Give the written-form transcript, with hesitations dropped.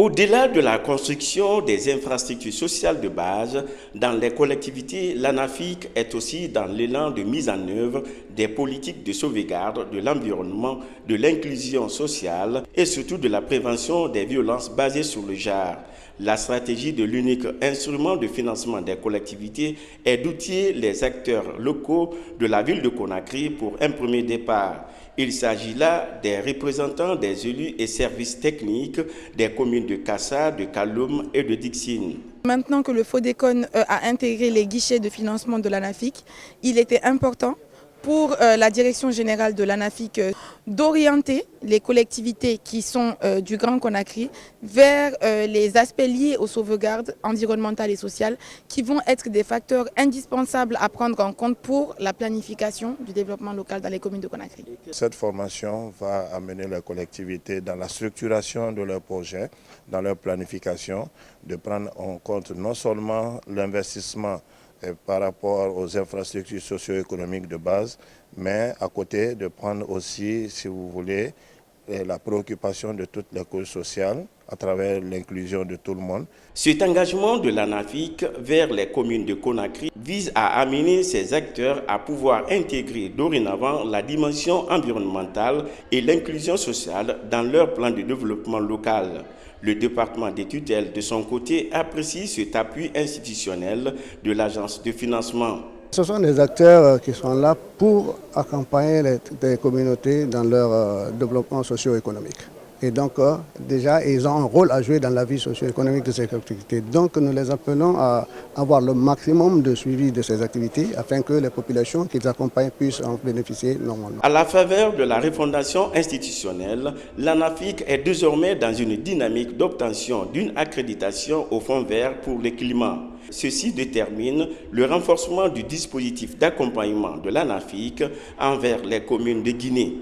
Au-delà de la construction des infrastructures sociales de base, dans les collectivités, l'ANAFIC est aussi dans l'élan de mise en œuvre des politiques de sauvegarde de l'environnement, de l'inclusion sociale et surtout de la prévention des violences basées sur le genre. La stratégie de l'unique instrument de financement des collectivités est d'outiller les acteurs locaux de la ville de Conakry pour un premier départ. Il s'agit là des représentants des élus et services techniques des communes de Kassa, de Kaloum et de Dixine. Maintenant que le FODECON a intégré les guichets de financement de l'ANAFIC, il était important pour la direction générale de l'ANAFIC d'orienter les collectivités qui sont du Grand Conakry vers les aspects liés aux sauvegardes environnementales et sociales qui vont être des facteurs indispensables à prendre en compte pour la planification du développement local dans les communes de Conakry. Cette formation va amener les collectivités dans la structuration de leurs projets, dans leur planification, de prendre en compte non seulement l'investissement par rapport aux infrastructures socio-économiques de base, mais à côté de prendre aussi, si vous voulez, la préoccupation de toutes les causes sociales à travers l'inclusion de tout le monde. Cet engagement de l'ANAFIC vers les communes de Conakry vise à amener ces acteurs à pouvoir intégrer dorénavant la dimension environnementale et l'inclusion sociale dans leur plan de développement local. Le département des tutelles, de son côté, apprécie cet appui institutionnel de l'agence de financement. Ce sont des acteurs qui sont là pour accompagner les communautés dans leur développement socio-économique. Et donc, déjà, ils ont un rôle à jouer dans la vie socio-économique de ces collectivités. Donc, nous les appelons à avoir le maximum de suivi de ces activités afin que les populations qu'ils accompagnent puissent en bénéficier normalement. À la faveur de la refondation institutionnelle, l'ANAFIC est désormais dans une dynamique d'obtention d'une accréditation au Fonds vert pour le climat. Ceci détermine le renforcement du dispositif d'accompagnement de l'ANAFIC envers les communes de Guinée.